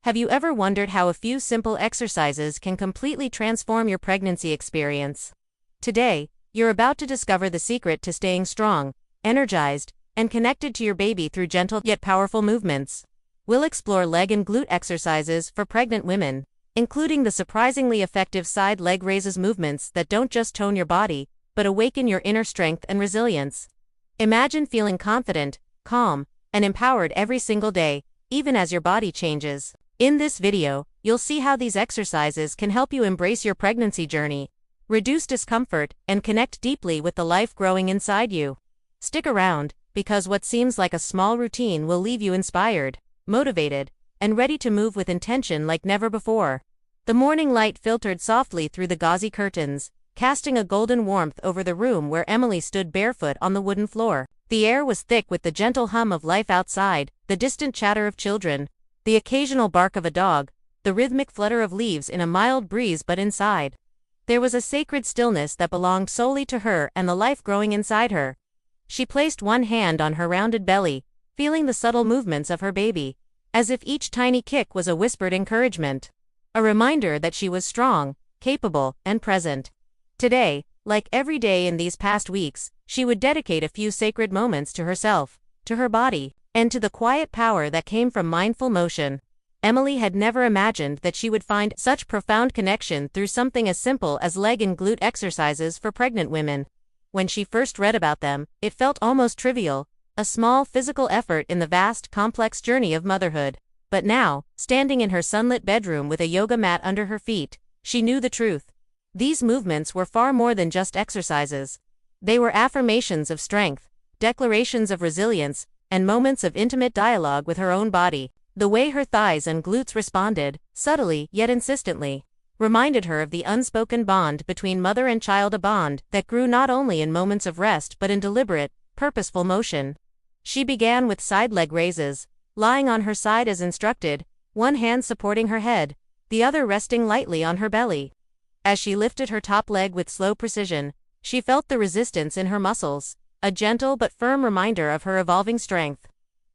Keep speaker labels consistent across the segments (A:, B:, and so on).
A: Have you ever wondered how a few simple exercises can completely transform your pregnancy experience? Today, you're about to discover the secret to staying strong, energized, and connected to your baby through gentle yet powerful movements. We'll explore leg and glute exercises for pregnant women, including the surprisingly effective side leg raises movements that don't just tone your body, but awaken your inner strength and resilience. Imagine feeling confident, calm, and empowered every single day, even as your body changes. In this video, you'll see how these exercises can help you embrace your pregnancy journey, reduce discomfort, and connect deeply with the life growing inside you. Stick around, because what seems like a small routine will leave you inspired, motivated, and ready to move with intention like never before. The morning light filtered softly through the gauzy curtains, casting a golden warmth over the room where Emily stood barefoot on the wooden floor. The air was thick with the gentle hum of life outside, the distant chatter of children, the occasional bark of a dog, the rhythmic flutter of leaves in a mild breeze, but inside, there was a sacred stillness that belonged solely to her and the life growing inside her. She placed one hand on her rounded belly, feeling the subtle movements of her baby, as if each tiny kick was a whispered encouragement, a reminder that she was strong, capable, and present. Today, like every day in these past weeks, she would dedicate a few sacred moments to herself, to her body, and to the quiet power that came from mindful motion. Emily had never imagined that she would find such profound connection through something as simple as leg and glute exercises for pregnant women. When she first read about them, it felt almost trivial, a small physical effort in the vast, complex journey of motherhood. But now, standing in her sunlit bedroom with a yoga mat under her feet, she knew the truth. These movements were far more than just exercises. They were affirmations of strength, declarations of resilience, and moments of intimate dialogue with her own body. The way her thighs and glutes responded, subtly yet insistently, reminded her of the unspoken bond between mother and child, a bond that grew not only in moments of rest but in deliberate, purposeful motion. She began with side leg raises, lying on her side as instructed, one hand supporting her head, the other resting lightly on her belly. As she lifted her top leg with slow precision, she felt the resistance in her muscles, a gentle but firm reminder of her evolving strength.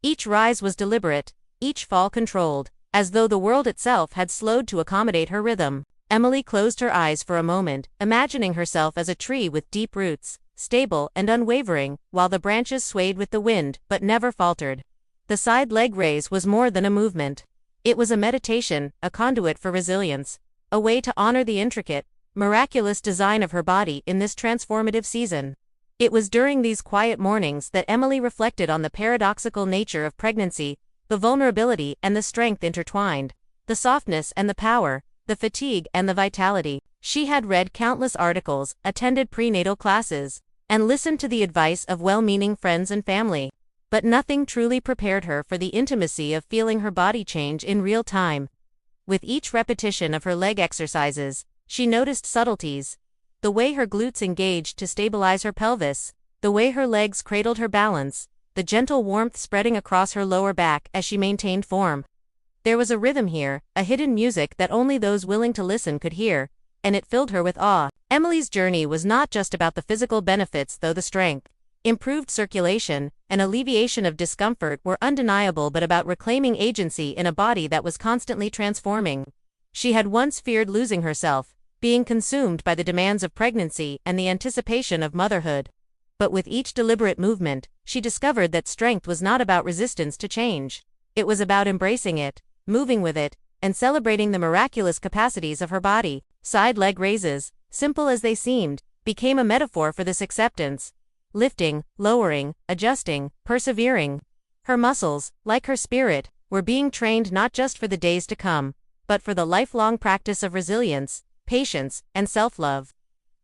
A: Each rise was deliberate, each fall controlled, as though the world itself had slowed to accommodate her rhythm. Emily closed her eyes for a moment, imagining herself as a tree with deep roots, stable and unwavering, while the branches swayed with the wind but never faltered. The side leg raise was more than a movement. It was a meditation, a conduit for resilience, a way to honor the intricate, miraculous design of her body in this transformative season. It was during these quiet mornings that Emily reflected on the paradoxical nature of pregnancy, the vulnerability and the strength intertwined, the softness and the power, the fatigue and the vitality. She had read countless articles, attended prenatal classes, and listened to the advice of well-meaning friends and family. But nothing truly prepared her for the intimacy of feeling her body change in real time. With each repetition of her leg exercises, she noticed subtleties. The way her glutes engaged to stabilize her pelvis, the way her legs cradled her balance, the gentle warmth spreading across her lower back as she maintained form. There was a rhythm here, a hidden music that only those willing to listen could hear, and it filled her with awe. Emily's journey was not just about the physical benefits, though the strength, improved circulation, and alleviation of discomfort were undeniable, but about reclaiming agency in a body that was constantly transforming. She had once feared losing herself, being consumed by the demands of pregnancy and the anticipation of motherhood. But with each deliberate movement, she discovered that strength was not about resistance to change. It was about embracing it, moving with it, and celebrating the miraculous capacities of her body. Side leg raises, simple as they seemed, became a metaphor for this acceptance. Lifting, lowering, adjusting, persevering. Her muscles, like her spirit, were being trained not just for the days to come, but for the lifelong practice of resilience, patience, and self-love.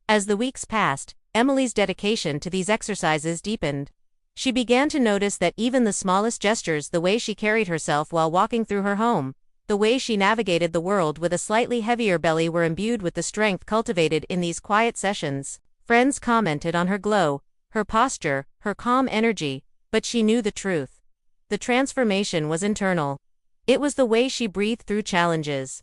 A: As the weeks passed, Emily's dedication to these exercises deepened. She began to notice that even the smallest gestures, the way she carried herself while walking through her home, the way she navigated the world with a slightly heavier belly, were imbued with the strength cultivated in these quiet sessions. Friends commented on her glow, her posture, her calm energy, but she knew the truth. The transformation was internal. It was the way she breathed through challenges,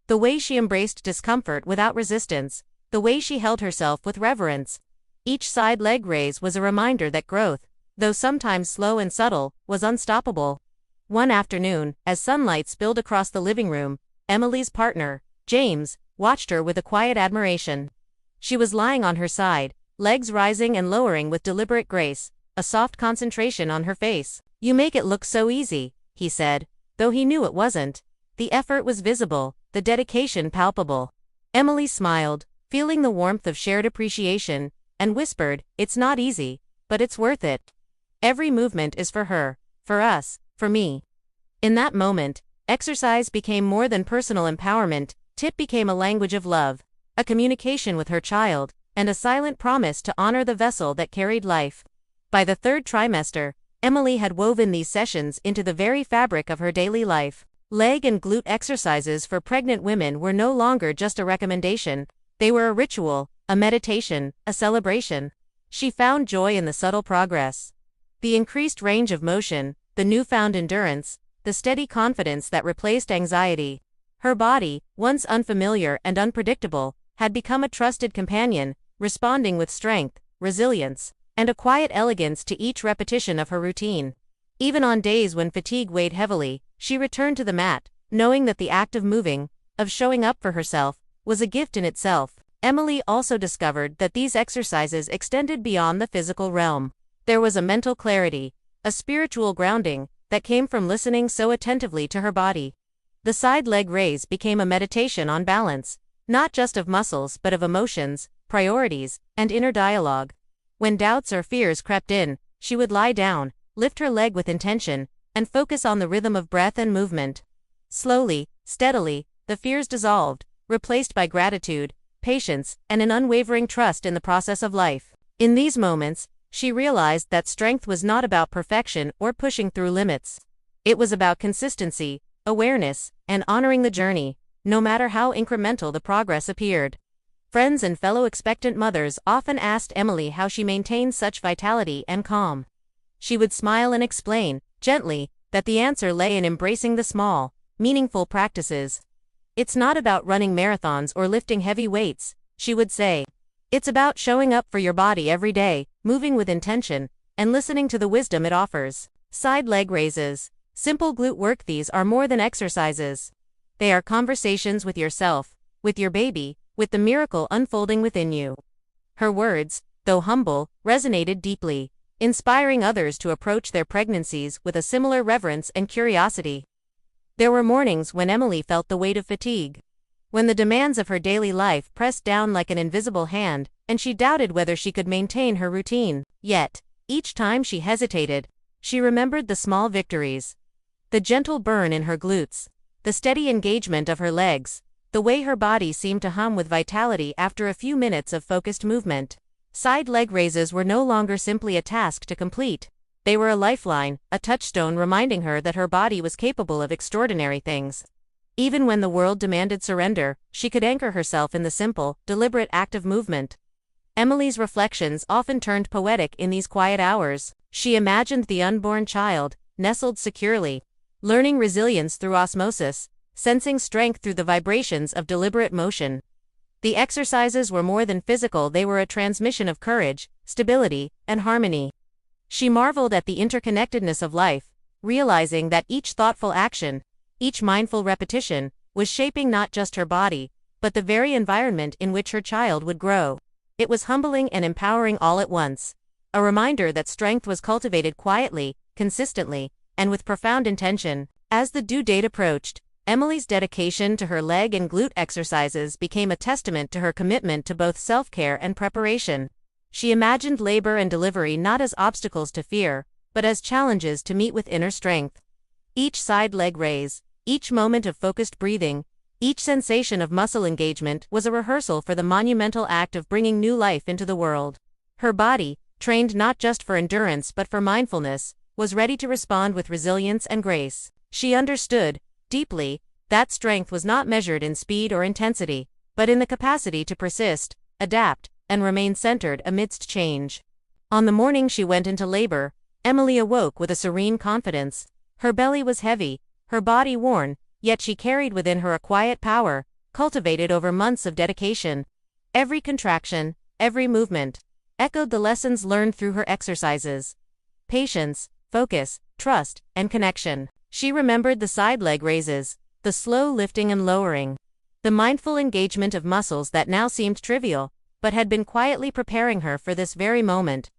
A: the way she embraced discomfort without resistance, the way she held herself with reverence. Each side leg raise was a reminder that growth, though sometimes slow and subtle, was unstoppable. One afternoon, as sunlight spilled across the living room, Emily's partner, James, watched her with a quiet admiration. She was lying on her side, legs rising and lowering with deliberate grace, a soft concentration on her face. "You make it look so easy," he said, though he knew it wasn't. The effort was visible, the dedication palpable. Emily smiled, feeling the warmth of shared appreciation, and whispered, "It's not easy, but it's worth it. Every movement is for her, for us, for me." In that moment, exercise became more than personal empowerment. It became a language of love, a communication with her child, and a silent promise to honor the vessel that carried life. By the third trimester, Emily had woven these sessions into the very fabric of her daily life. Leg and glute exercises for pregnant women were no longer just a recommendation, they were a ritual, a meditation, a celebration. She found joy in the subtle progress. The increased range of motion, the newfound endurance, the steady confidence that replaced anxiety. Her body, once unfamiliar and unpredictable, had become a trusted companion, responding with strength, resilience, and a quiet elegance to each repetition of her routine. Even on days when fatigue weighed heavily, she returned to the mat, knowing that the act of moving, of showing up for herself, was a gift in itself. Emily also discovered that these exercises extended beyond the physical realm. There was a mental clarity, a spiritual grounding, that came from listening so attentively to her body. The side leg raise became a meditation on balance, not just of muscles but of emotions, priorities, and inner dialogue. When doubts or fears crept in, she would lie down, lift her leg with intention, and focus on the rhythm of breath and movement. Slowly, steadily, the fears dissolved, replaced by gratitude, patience, and an unwavering trust in the process of life. In these moments, she realized that strength was not about perfection or pushing through limits. It was about consistency, awareness, and honoring the journey, no matter how incremental the progress appeared. Friends and fellow expectant mothers often asked Emily how she maintained such vitality and calm. She would smile and explain, gently, that the answer lay in embracing the small, meaningful practices. "It's not about running marathons or lifting heavy weights," she would say. "It's about showing up for your body every day, moving with intention, and listening to the wisdom it offers." Side leg raises. Simple glute work. These are more than exercises. They are conversations with yourself, with your baby, with the miracle unfolding within you. Her words, though humble, resonated deeply, inspiring others to approach their pregnancies with a similar reverence and curiosity. There were mornings when Emily felt the weight of fatigue, when the demands of her daily life pressed down like an invisible hand, and she doubted whether she could maintain her routine. Yet, each time she hesitated, she remembered the small victories. The gentle burn in her glutes, the steady engagement of her legs, the way her body seemed to hum with vitality after a few minutes of focused movement. Side leg raises were no longer simply a task to complete. They were a lifeline, a touchstone reminding her that her body was capable of extraordinary things. Even when the world demanded surrender, she could anchor herself in the simple, deliberate act of movement. Emily's reflections often turned poetic in these quiet hours. She imagined the unborn child, nestled securely, learning resilience through osmosis, sensing strength through the vibrations of deliberate motion. The exercises were more than physical, they were a transmission of courage, stability, and harmony. She marveled at the interconnectedness of life, realizing that each thoughtful action, each mindful repetition, was shaping not just her body, but the very environment in which her child would grow. It was humbling and empowering all at once. A reminder that strength was cultivated quietly, consistently, and with profound intention. As the due date approached, Emily's dedication to her leg and glute exercises became a testament to her commitment to both self-care and preparation. She imagined labor and delivery not as obstacles to fear, but as challenges to meet with inner strength. Each side leg raise, each moment of focused breathing, each sensation of muscle engagement was a rehearsal for the monumental act of bringing new life into the world. Her body, trained not just for endurance but for mindfulness, was ready to respond with resilience and grace. She understood, deeply, that strength was not measured in speed or intensity, but in the capacity to persist, adapt, and remain centered amidst change. On the morning she went into labor, Emily awoke with a serene confidence. Her belly was heavy, her body worn, yet she carried within her a quiet power, cultivated over months of dedication. Every contraction, every movement, echoed the lessons learned through her exercises. Patience, focus, trust, and connection. She remembered the side leg raises, the slow lifting and lowering, the mindful engagement of muscles that now seemed trivial, but had been quietly preparing her for this very moment.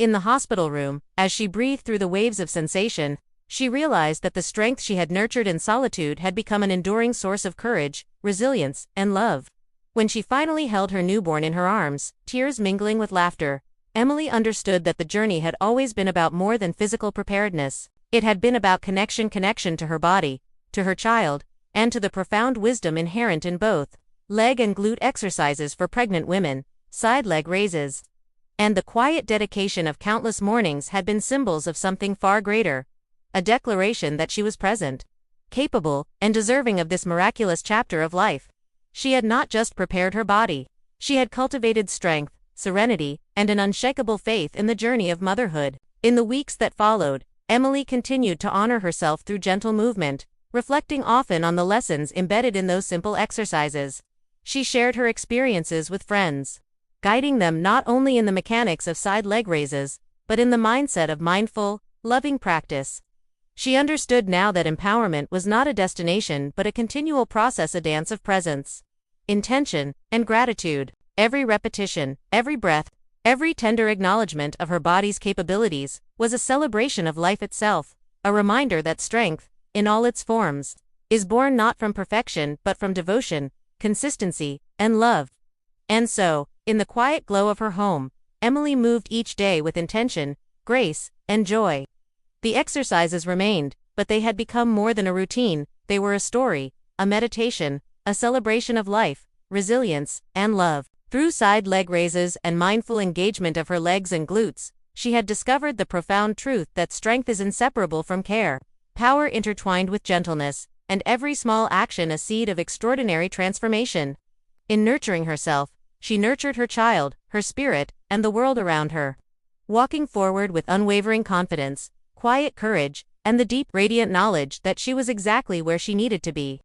A: In the hospital room, as she breathed through the waves of sensation, she realized that the strength she had nurtured in solitude had become an enduring source of courage, resilience, and love. When she finally held her newborn in her arms, tears mingling with laughter, Emily understood that the journey had always been about more than physical preparedness. It had been about connection to her body, to her child, and to the profound wisdom inherent in both. Leg and glute exercises for pregnant women, side leg raises, and the quiet dedication of countless mornings had been symbols of something far greater. A declaration that she was present, capable, and deserving of this miraculous chapter of life. She had not just prepared her body. She had cultivated strength, serenity, and an unshakable faith in the journey of motherhood. In the weeks that followed, Emily continued to honor herself through gentle movement, reflecting often on the lessons embedded in those simple exercises. She shared her experiences with friends, guiding them not only in the mechanics of side leg raises, but in the mindset of mindful, loving practice. She understood now that empowerment was not a destination but a continual process, a dance of presence, intention, and gratitude. Every repetition, every breath, every tender acknowledgement of her body's capabilities was a celebration of life itself, a reminder that strength, in all its forms, is born not from perfection but from devotion, consistency, and love. And so, in the quiet glow of her home, Emily moved each day with intention, grace, and joy. The exercises remained, but they had become more than a routine. They were a story, a meditation, a celebration of life, resilience, and love. Through side leg raises and mindful engagement of her legs and glutes, she had discovered the profound truth that strength is inseparable from care, power intertwined with gentleness, and every small action a seed of extraordinary transformation. In nurturing herself, she nurtured her child, her spirit, and the world around her. Walking forward with unwavering confidence, quiet courage, and the deep, radiant knowledge that she was exactly where she needed to be.